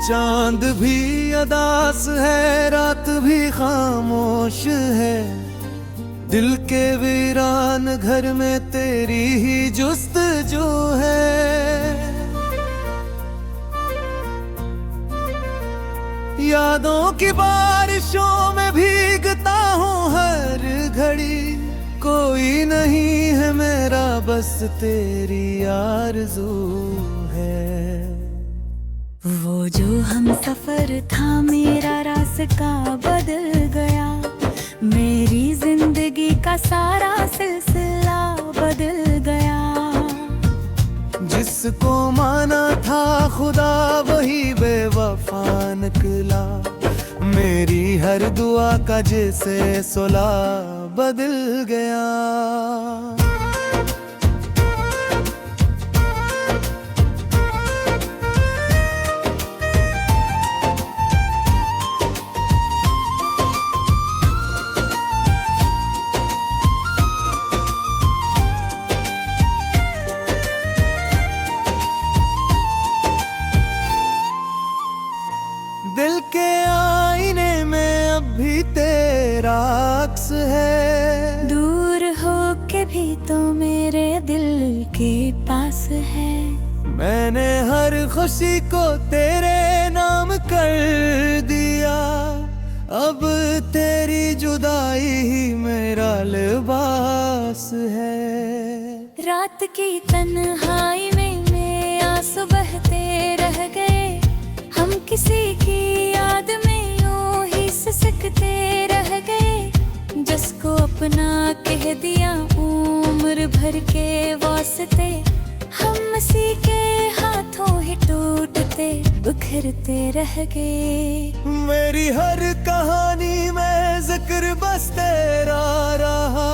चांद भी अदास है, रात भी खामोश है। दिल के वीरान घर में तेरी ही जुस्तजू है। यादों की बारिशों में भीगता हूँ हर घड़ी। कोई नहीं है मेरा, बस तेरी आरज़ू है। वो जो हम सफर था मेरा रास्ता बदल गया। मेरी जिंदगी का सारा सिलसिला बदल गया। जिसको माना था खुदा वही बेवफा निकला। मेरी हर दुआ का जैसे सुला बदल गया। दिल के आईने में अब भी तेरा अक्स है। दूर हो के भी तो मेरे दिल के पास है। मैंने हर खुशी को तेरे नाम कर दिया। अब तेरी जुदाई ही मेरा लिबास है। रात की तन्हाई में आंसू बहते रह गए। हम किसी की याद में यूं ही सिसकते रह गए। जिसको अपना कह दिया उम्र भर के वास्ते। हम उसी के हाथों ही टूटते बिखरते रह गए। मेरी हर कहानी में जिक्र बस तेरा रहा।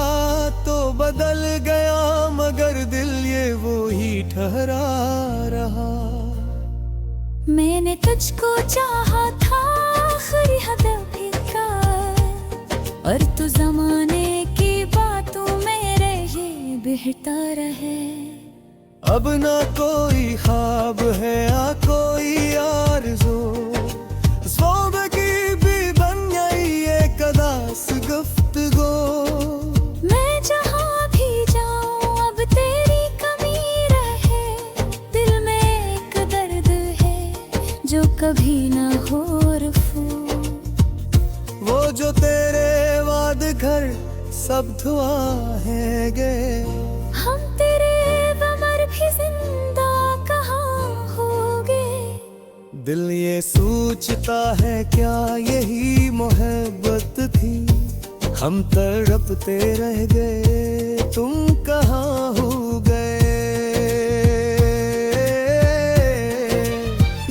तो बदल गया मगर दिल ये वो ही ठहरा रहा। मैंने तुझको चाहा था आखिरी हद भी था। और तू जमाने की बातों में रहे बहता रहे। अब ना कोई ख्वाब है या कोई आरज़ू। ज़िंदगी भी बन गई एक अदास गुफ्तगू। मैं जहाँ भी जाऊँ अब तेरी कमी रहे। दिल में एक दर्द है जो कभी ना हो रफू। वो जो तेरे वाद घर सब धुआ है गए। हम तेरे बमर भी जिंदा कहाँ होगे। दिल ये सोचता है क्या यही मोहब्बत थी। हम तड़पते रह गए, तुम कहाँ हो गए।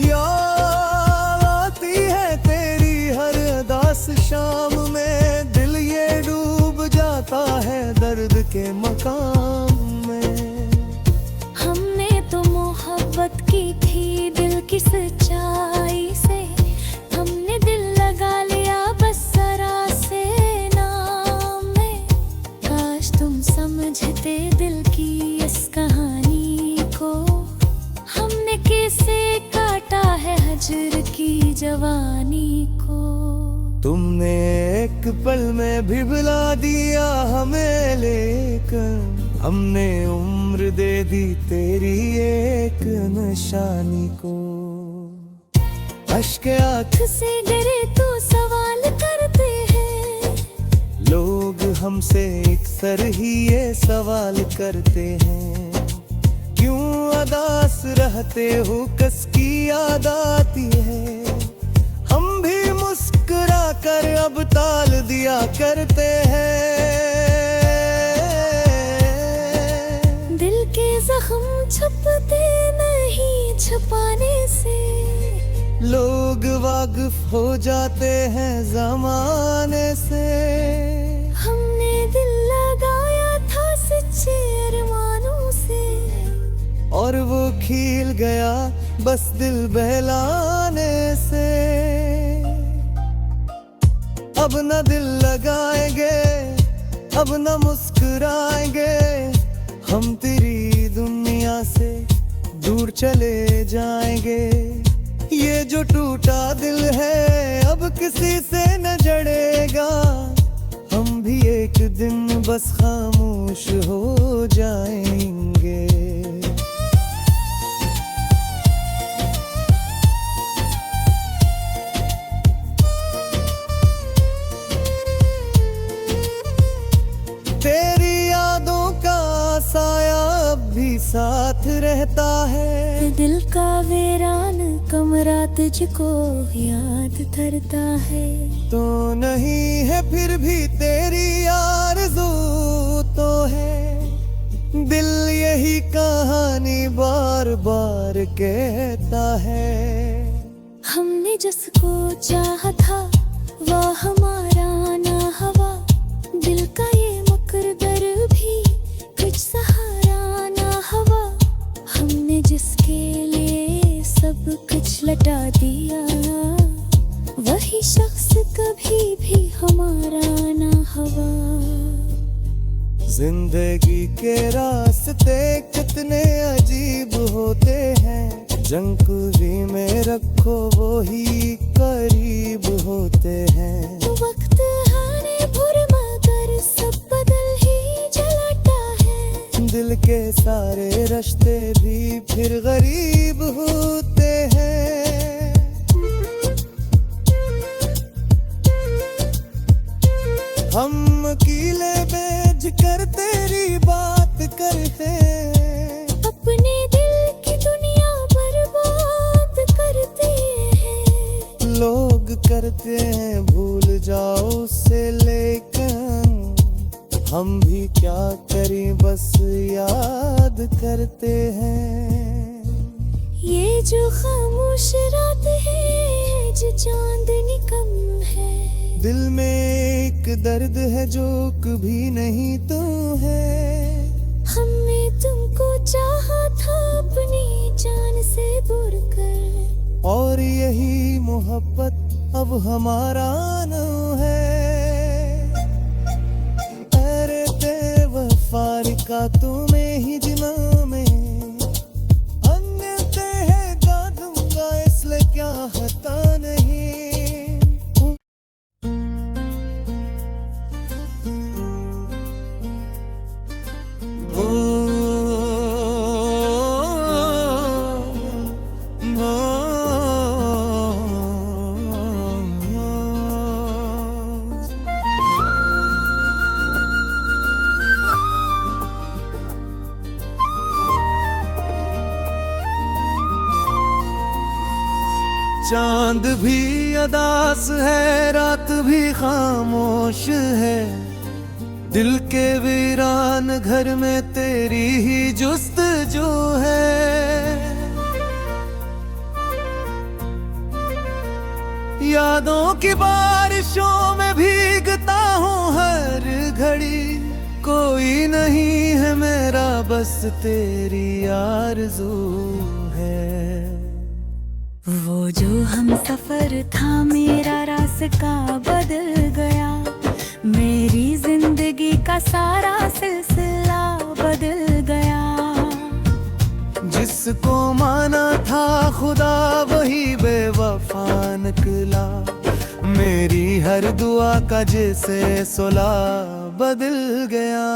याद आती है तेरी हर उदास शाम में। दिल ये डूब जाता है दर्द के मकाम में। हमने तो मोहब्बत की थी दिल की सच्चाई से। हमने दिल लगा लिया बस जरा से नाम में। काश तुम समझते दिल की इस कहानी को। हमने कैसे काटा है हजर की जवानी को। तुमने एक पल में भी भुला दिया हमें लेकर। हमने उम्र दे दी तेरी एक निशानी को। अश्क आँख से डरे तो सवाल करते हैं। लोग हमसे अक्सर ही ये सवाल करते हैं। क्यों अदास रहते हो, कसकी याद आती है। हम भी मुस्कुरा कर अब टाल दिया करते हैं। दिल के जख्म छुपते नहीं छुपाने से। लोग वाकिफ हो जाते हैं जमाने से। हमने दिल लगाया था सच्चे अरमानों से। और वो खिल गया बस दिल बहलाने से। अब न दिल लगाएंगे, अब न मुस्कुराएंगे। हम तेरी दुनिया से दूर चले जाएंगे। ये जो टूटा दिल है अब किसी से न जड़ेगा, हम भी एक दिन बस खामोश हो जाएंगे। तेरी यादों का साया अब भी साथ रहता है, दिल का वीरान कमरा तुझको याद करता है। तो नहीं है फिर भी तेरी आरज़ू तो है, दिल यही कहानी बार बार कहता है। हमने जिसको चाहा था वो हमारा ना हवा, दिल का ये मुकद्दर भी कुछ सहारा ना हवा। हमने जिसके लिए सब कुछ लटा दिया, वही शख्स कभी भी हमारा ना हवा। जिंदगी के रास्ते कितने अजीब होते हैं, जंकुरी में रखो वो ही करीब होते हैं। वक्त आने भुरमा कर सब बदल ही जाता है, दिल के सारे रिश्ते भी फिर गरीब होते हैं। हम कीले बेच कर तेरी बात करते हैं, अपने दिल की दुनिया बर्बाद करते हैं। लोग करते हैं भूल जाओ उसे, लेकिन हम भी क्या करें बस याद करते हैं। ये जो खामोश रात है जो चांदनी कम है, दिल में एक दर्द है जो कभी नहीं तो है। हमने तुमको चाहा था अपनी जान से बढ़कर, और यही मोहब्बत अब हमारा नाम है। अरे बेवफारी का तुम्हें ही जिना में अन्य है गा दूंगा, इसलिए क्या हता नहीं। चांद भी अदास है, रात भी खामोश है, दिल के वीरान घर में तेरी ही जुस्तजू है। यादों की बारिशों में भीगता हूँ हर घड़ी, कोई नहीं है मेरा बस तेरी आरज़ू है। वो जो हम सफर था मेरा रास्ता बदल गया, मेरी जिंदगी का सारा सिलसिला बदल गया। जिसको माना था खुदा वही बेवफा निकला, मेरी हर दुआ का जैसे सोला बदल गया।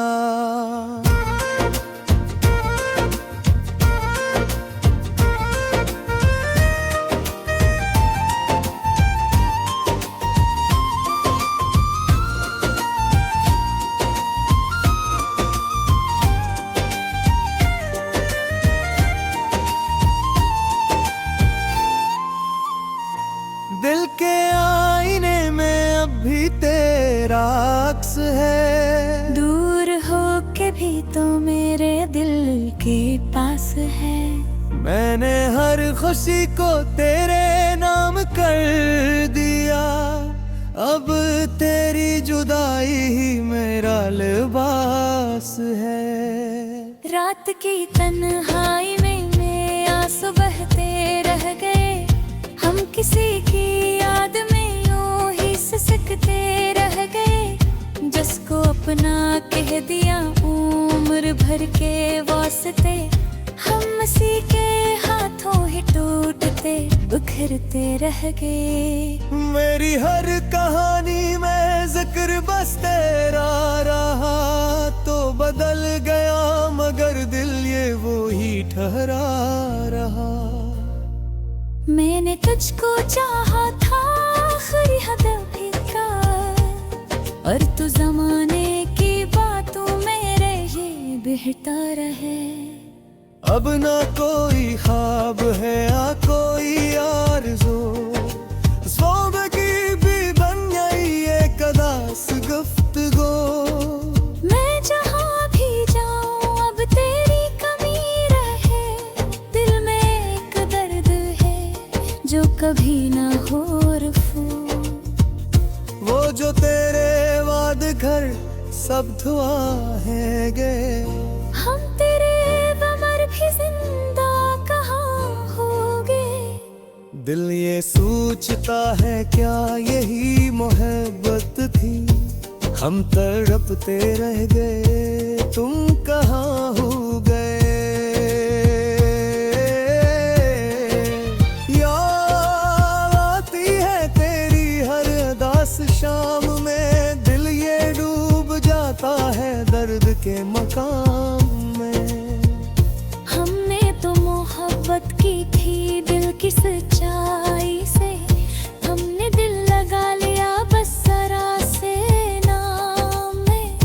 दिल के आईने में अब भी तेरा अक्स है, दूर हो के भी तो मेरे दिल के पास है। मैंने हर खुशी को तेरे नाम कर दिया, अब तेरी जुदाई ही मेरा लिबास है। रात की तन्हाई में आंसू बहते रह गए, हम किसी की याद में यूं ही सिसकते रह गए। जिसको अपना कह दिया उम्र भर के वास्ते, हम उसी के हाथों ही टूटते बिखरते रह गए। मेरी हर कहानी में जिक्र बस तेरा रहा, तो बदल गया मगर दिल ये वो ही ठहरा रहा। मैंने तुझको चाहा था आखिरी हद भी का, और तू जमाने की बातों में रहे बहता रहे। अब ना कोई ख्वाब है या कोई आरज़ू, ज़िंदगी भी बन गई एक अदास गुफ्तगू। मैं जहाँ भी जाऊँ अब तेरी कमी रहे, दिल में एक दर्द है जो कभी ना हो रफू। वो जो तेरे वाद घर सब धुआ है गए, हम तेरे बमर भी जिंदा कहाँ होगे। दिल ये सोचता है क्या यही मोहब्बत थी, हम तड़पते रह गए तुम कहाँ हो गए। याद आती है तेरी हर उदास शाम में, दिल ये डूब जाता है दर्द के मकाम में। हमने तो मोहब्बत की थी दिल की सच्चाई से, हमने दिल लगा लिया बस जरा से नाम में।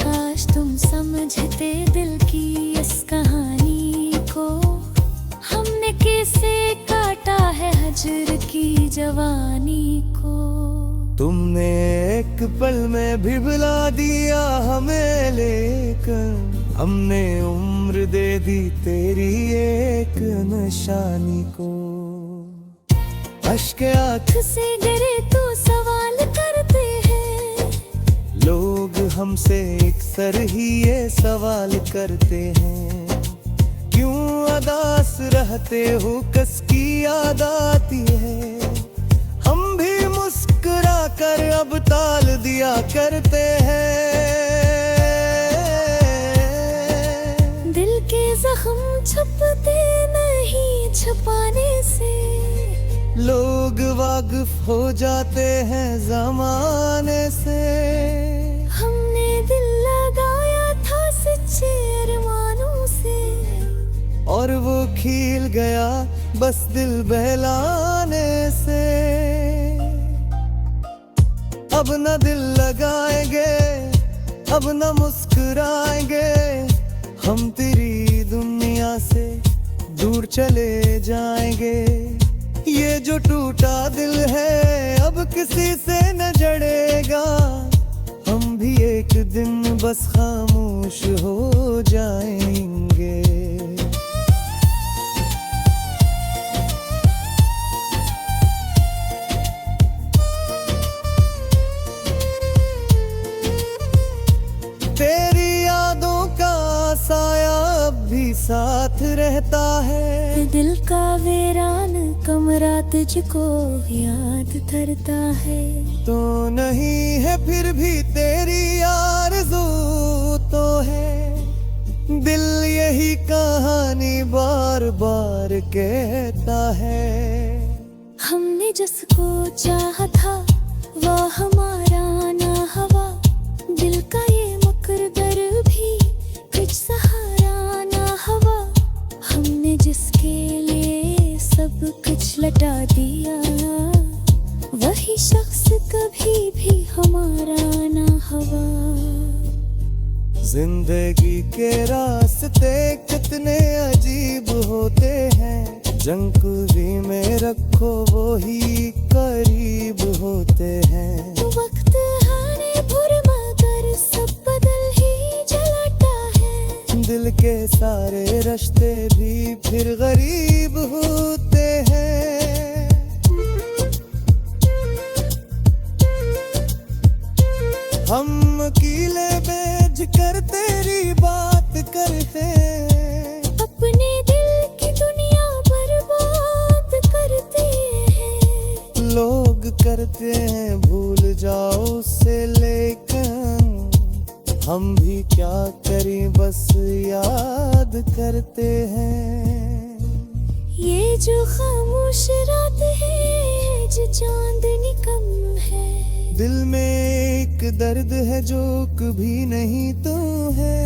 काश तुम समझते दिल की इस कहानी को, हमने कैसे काटा है हजर की जवानी को। तुमने एक पल में भी भुला दिया हमें लेकर, हमने उम्र दे दी तेरी एक निशानी को। अश्क आँख से डरे तो सवाल करते हैं, लोग हमसे अक्सर ही ये सवाल करते हैं, क्यों अदास रहते हो कस की याद आती है। हम भी मुस्कुरा कर अब टाल दिया करते हैं। दिल के जख्म छुपते नहीं छुपाने से, लोग वाकिफ हो जाते हैं जमाने से। हमने दिल लगाया था सच्चे अरमानों से, और वो खिल गया बस दिल बहलाने से। अब न दिल लगाएंगे अब न मुस्कुराएंगे, हम तेरी दुनिया से दूर चले जाएंगे। ये जो टूटा दिल है अब किसी से न जड़ेगा, हम भी एक दिन बस खामोश हो जाएंगे। तेरी यादों का साया अब भी साथ रहता है, दिल का वीरान कमरा तुझको याद करता है। तो नहीं है फिर भी तेरी आरज़ू तो है, दिल यही कहानी बार बार कहता है। हमने जिसको चाहा था वो हमारा ना हवा, दिल का ये मुकद्दर भी कुछ सहारा ना हवा। हमने जिसके लिए सब कुछ लटा दिया, वही शख्स कभी भी हमारा ना हवा। जिंदगी के रास्ते कितने अजीब होते हैं, जंकुवी में रखो वो ही करीब होते हैं। वक्त आने पर मगर सब बदल ही जाता है, दिल के सारे रिश्ते भी फिर गरीब होते हैं। हम कीले बेच कर तेरी बात करते हैं, अपने दिल की दुनिया बर्बाद करते हैं। लोग करते हैं भूल जाओ उससे, लेकिन हम भी क्या करें बस याद करते हैं। ये जो खामोश रात है, जो चांदनी कम है, दिल में एक दर्द है जो कभी नहीं तो है।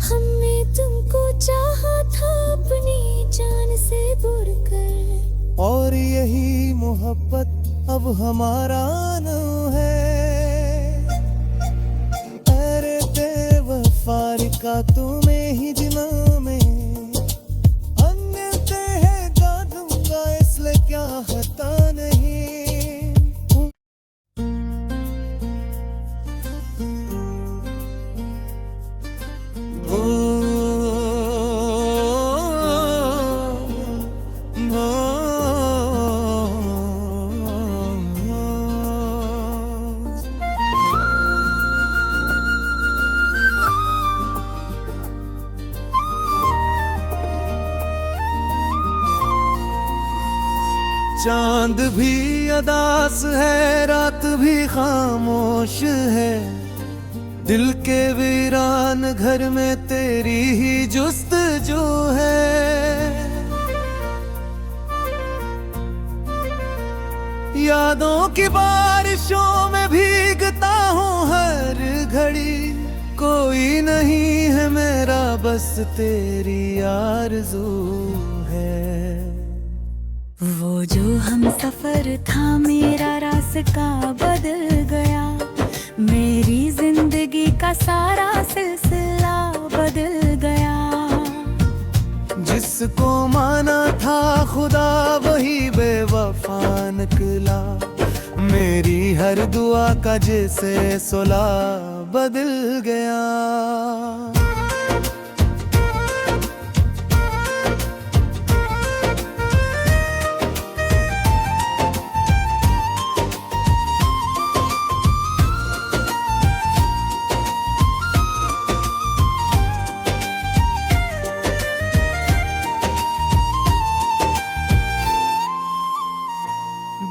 हमने तुमको चाहा था अपनी जान से बढ़कर, और यही मोहब्बत अब हमारा नाम है। अरे बेवफारी का तुम्हें ही जिना में अंगते है गा दूंगा, इसलिए क्या हता नहीं। चांद भी अदास है, रात भी खामोश है, दिल के वीरान घर में तेरी ही जुस्तजू है। यादों की बारिशों में भीगता हूँ हर घड़ी, कोई नहीं है मेरा बस तेरी आरज़ू है। वो जो हम सफर था मेरा रास्ता बदल गया, मेरी जिंदगी का सारा सिलसिला बदल गया। जिसको माना था खुदा वही बेवफा निकला, मेरी हर दुआ का जैसे सोला बदल गया।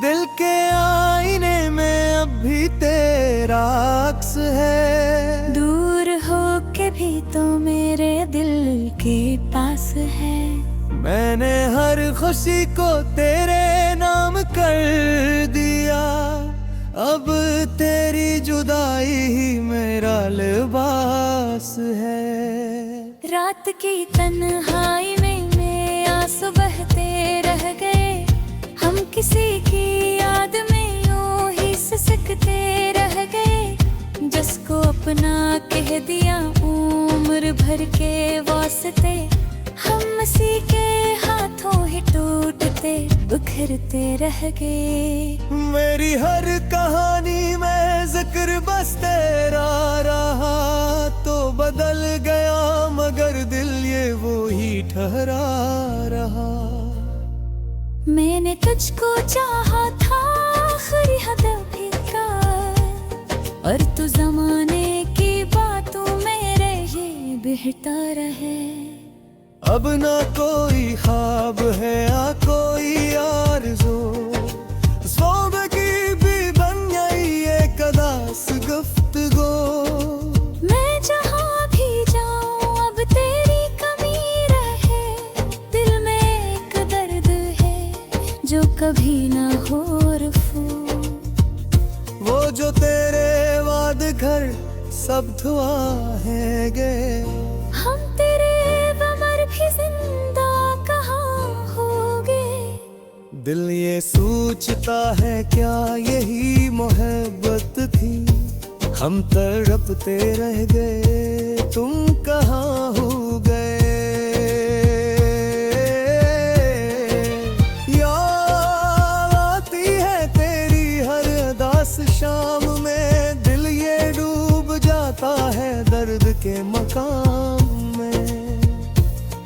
दिल के आईने में अब भी तेरा अक्स है, दूर हो के भी तो मेरे दिल के पास है। मैंने हर खुशी को तेरे नाम कर दिया, अब तेरी जुदाई ही मेरा लिबास है। रात की तन्हाई में आंसू बहते रह गए, हम किसी की याद में यूं ही सिसकते रह गए। जिसको अपना कह दिया उम्र भर के वास्ते, हम उसी के हाथों ही टूटते बिखरते रह गए। मेरी हर कहानी में जिक्र बस तेरा रहा, तो बदल गया मगर दिल ये वो ही ठहरा रहा। मैंने तुझको चाहा था आखिरी हद भी का, और तू जमाने की बातों में रहे बहता रहे। अब ना कोई ख्वाब है या कोई आरज़ू, ज़िंदगी भी बन गई एक अदास गुफ्तगू। मैं जहाँ भी जाऊँ अब तेरी कमी रहे, दिल में एक दर्द है जो कभी ना हो रफू। वो जो तेरे वाद घर सब धुआ है गए, हम तेरे बमर भी जिंदा कहाँ होगे। दिल ये सोचता है क्या यही मोहब्बत थी, हम तड़पते रह गए तुम कहाँ हो गए। याद आती है तेरी हर उदास शाम में, दिल ये डूब जाता है दर्द के मकाम में।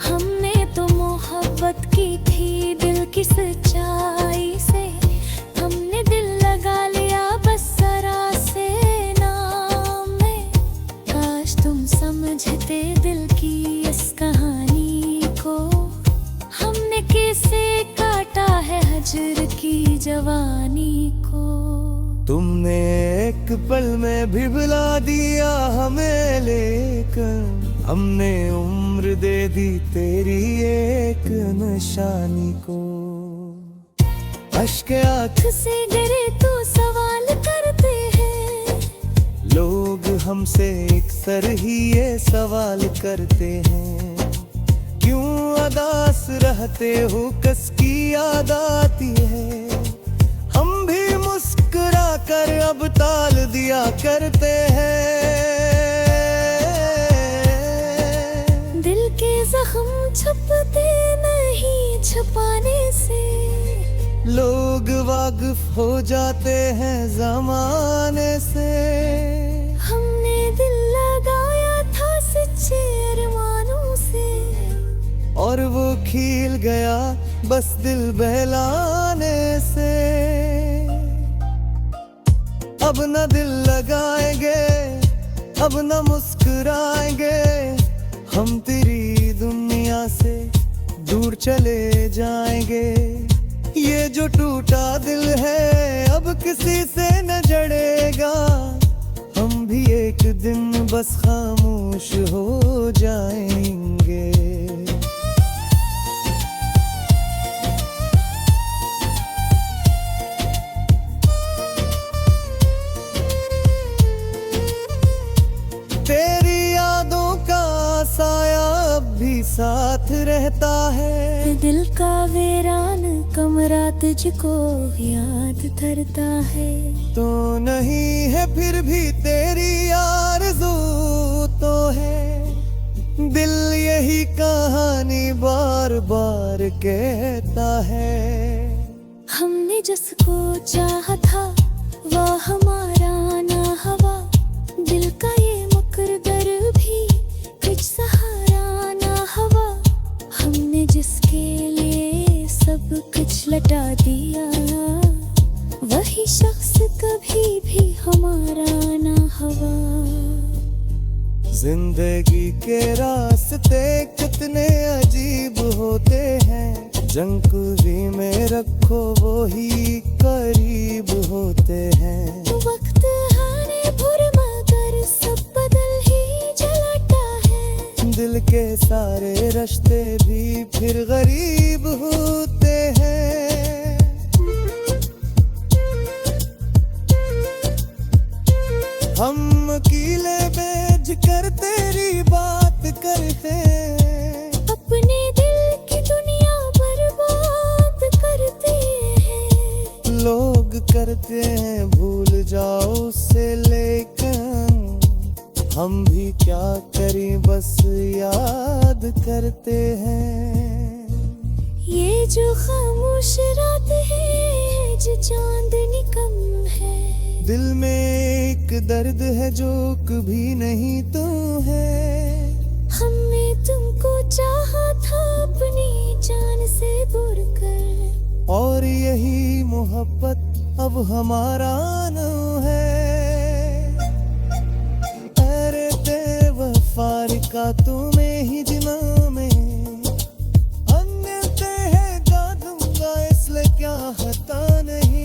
हमने तो मोहब्बत की थी दिल की सच्चाई से, हमने दिल लगा लिया बस जरा से नाम में। काश तुम समझते दिल की इस कहानी को, हमने कैसे काटा है हजर की जवानी को। तुमने एक पल में भी भुला दिया हमें, लेकिन हमने उम्र दे दी तेरी एक निशानी को। अश्क आँख से डरे तो सवाल करते हैं, लोग हमसे अक्सर ही ये सवाल करते हैं, क्यों उदास रहते हो, कस की याद आती है। हम भी मुस्कुरा कर अब टाल दिया करते हैं। दिल के जख्म छुपते नहीं छुपाने से, लोग वाकिफ हो जाते हैं जमाने से। हमने दिल लगाया था सच्चे अरमानों से, और वो खिल गया बस दिल बहलाने से। अब न दिल लगाएंगे, अब न मुस्कुराएंगे, हम तेरी दुनिया से दूर चले जाएंगे। ये जो टूटा दिल है अब किसी से न जड़ेगा, हम भी एक दिन बस खामोश हो जाएंगे। तेरी यादों का साया अब भी साथ रहता है, दिल का वीरान कमरा तुझको याद धरता है। तो नहीं है फिर भी तेरी आरज़ू तो है, दिल यही कहानी बार बार कहता है। हमने जिसको चाहा था वो हमारा ना हवा, दिल का ये मुकद्दर भी कुछ सहारा ना हवा। हमने जिसके लिए सब कुछ लटा दिया, वही शख्स कभी भी हमारा ना हवा। जिंदगी के रास्ते कितने अजीब होते हैं, जंकुवी में रखो वो ही करीब होते हैं। वक्त आने भुर मगर सब बदल ही जाता है, दिल के सारे रिश्ते भी फिर गरीब होते हैं। हम अकेले बेच कर तेरी बात करते हैं, अपने दिल की दुनिया बर्बाद करते हैं। लोग करते हैं भूल जाओ उससे, लेकिन हम भी क्या करें बस याद करते हैं। ये जो खामोश रात है, जो चांदनी कम है, दिल में एक दर्द है जो कभी नहीं तो है। हमने तुमको चाहा था अपनी जान से बढ़कर, और यही मोहब्बत अब हमारा नाम है। अरे बेवफा तुम्हें ही जिना में अन्य ते है गा दूंगा, इसलिए क्या हता नहीं।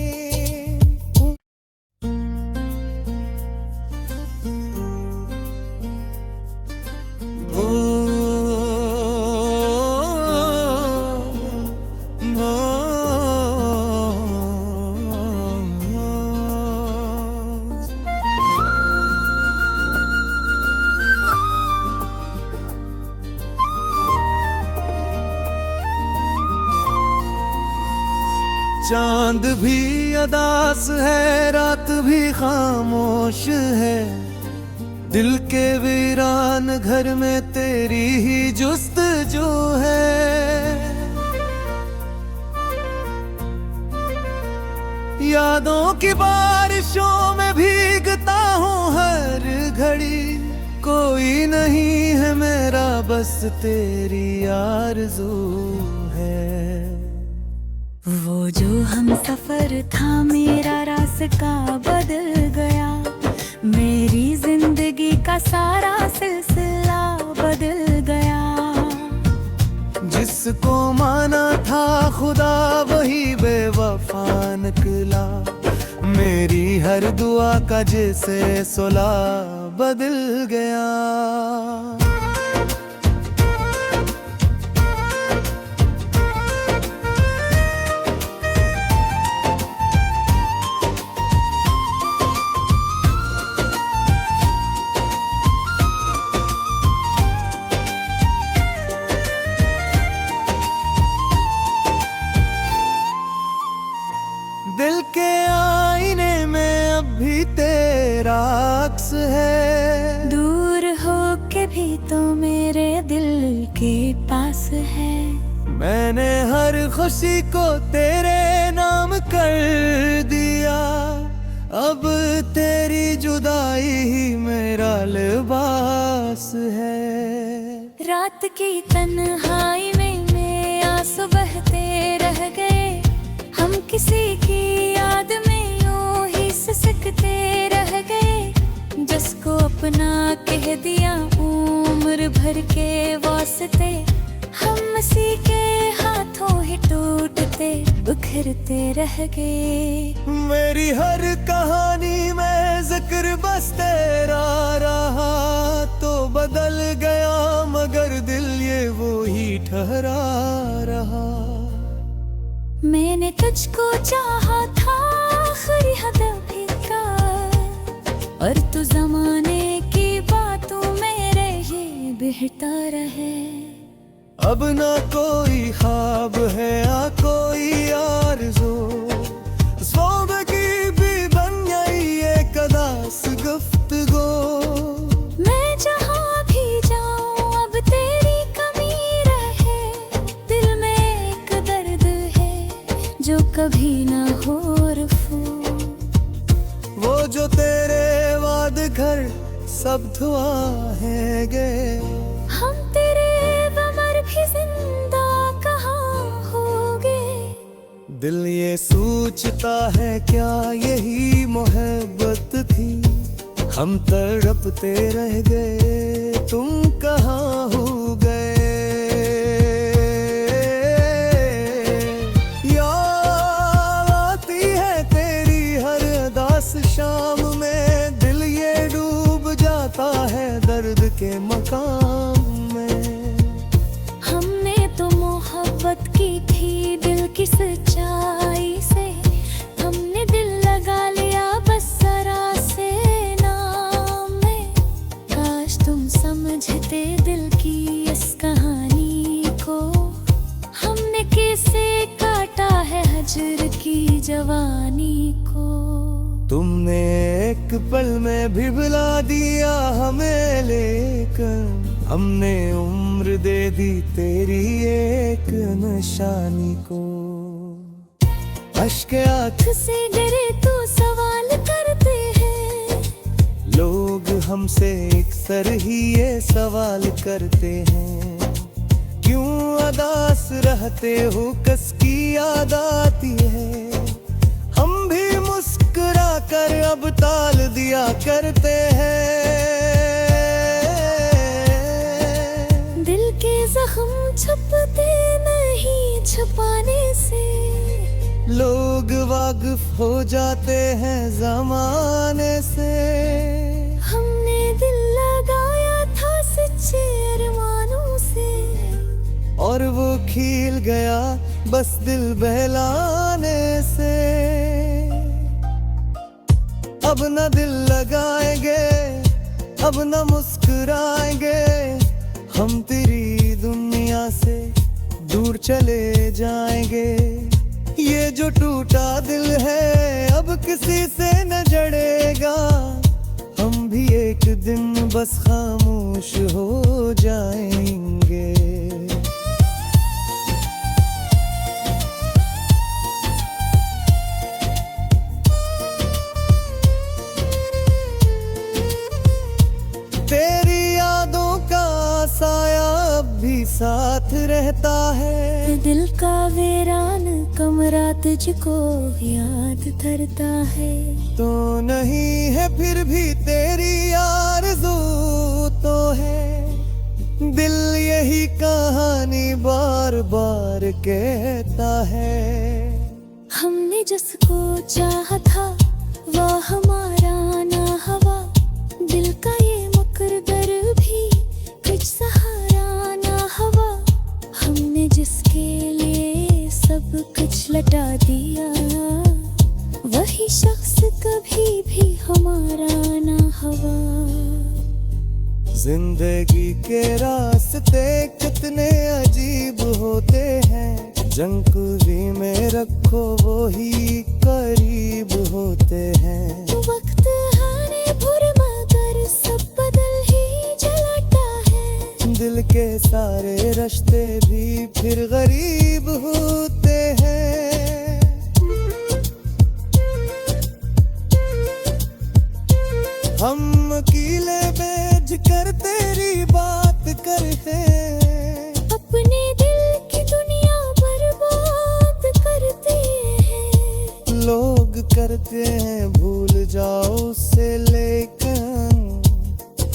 चांद भी अदास है, रात भी खामोश है, दिल के वीरान घर में तेरी ही जुस्तजू है। यादों की बारिशों में भीगता हूँ हर घड़ी, कोई नहीं है मेरा बस तेरी आरज़ू है। वो जो हम सफर था मेरा रास्ता बदल गया, मेरी जिंदगी का सारा सिलसिला बदल गया। जिसको माना था खुदा वही बेवफा निकला, मेरी हर दुआ का जैसे सोला बदल गया। दिल के आईने में अब भी तेरा अक्स है, दूर हो के भी तो मेरे दिल के पास है। मैंने हर खुशी को तेरे नाम कर दिया, अब तेरी जुदाई ही मेरा लिबास है। रात की तन्हाई में आंसू बहते रह गए, हम किसी की याद में यूं ही सिसकते रह गए। जिसको अपना कह दिया उम्र भर के वास्ते, हम उसी के हाथों ही टूटते बिखरते रह गए। मेरी हर कहानी में जिक्र बस तेरा रहा, तो बदल गया मगर दिल ये वो ही ठहरा रहा। मैंने तुझको चाहा था आखिरी हद भी का, और तू जमाने की बातों में रहे बहता रहे। अब ना कोई ख्वाब है या कोई आरज़ू, ज़िंदगी भी बन गई एक अदास गुफ्तगू। मैं जहाँ भी जाऊँ अब तेरी कमी रहे, दिल में एक दर्द है जो कभी ना हो रफू। वो जो तेरे वाद घर सब धुआ है गए, हम तेरे बमर भी जिंदा कहाँ होगे। दिल ये सोचता है क्या यही मोहब्बत थी, हम तड़पते रह गए तुम कहाँ हो गए। याद आती है तेरी हर उदास शाम में, दिल ये डूब जाता है दर्द के मकाम में। हमने तो मोहब्बत की थी दिल की सच्चाई से, हमने दिल लगा लिया बस जरा से नाम में। काश तुम समझते दिल की इस कहानी को, हमने कैसे काटा है हजर की जवानी को। तुमने एक पल में भी भुला दिया हमें लेकर, हमने उम्र दे दी तेरी एक निशानी को। अश्क आँख से डरे तो सवाल करते हैं, लोग हमसे अक्सर ही ये सवाल करते हैं, क्यों अदास रहते हो कस की याद आती है। हम भी मुस्कुरा कर अब टाल दिया करते हैं, दिल के जख्म छुपते नहीं छुपाने से। लोग वाकिफ हो जाते हैं जमाने से। हमने दिल लगाया था सच्चे अरमानों से, और वो खिल गया बस दिल बहलाने से। अब न दिल लगाएंगे अब न मुस्कुराएंगे, हम तेरी दुनिया से दूर चले जाएंगे। ये जो टूटा दिल है अब किसी से न जड़ेगा, हम भी एक दिन बस खामोश हो जाएंगे। तेरी यादों का साया अब भी साथ रहता है, दिल का वीरान कमरा तुझको याद धरता है। तो नहीं है फिर भी तेरी आरज़ू तो है, दिल यही कहानी बार बार कहता है। हमने जिसको चाहा था हवा हमारा ना हवा, दिल का ये मुकद्दर भी कुछ सहारा ना हवा। हमने जिसके लिए सब कुछ लटा दिया, वही शख्स कभी भी हमारा ना हवा। जिंदगी के रास्ते कितने अजीब होते हैं, जंकुवी में रखो वो ही करीब होते हैं। वक्त आने भुर मगर सब बदल ही जाता है, दिल के सारे रिश्ते भी फिर गरीब होते हैं। हम कीले बेच कर तेरी बात करते हैं, अपने दिल की दुनिया बर्बाद करते हैं। लोग करते हैं भूल जाओ उससे, लेकिन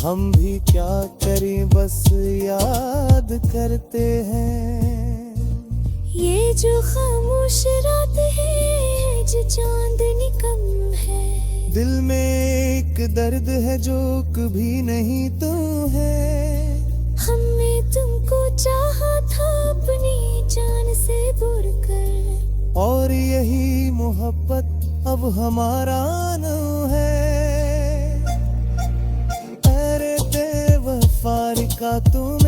हम भी क्या करें बस याद करते हैं। ये जो खामोश रात है, जो चांदनी कम है, दिल में एक दर्द है जो कभी नहीं तो है। हमने तुमको चाहा था अपनी जान से बढ़कर, और यही मोहब्बत अब हमारा नाम है। अरे बेवफा का तुम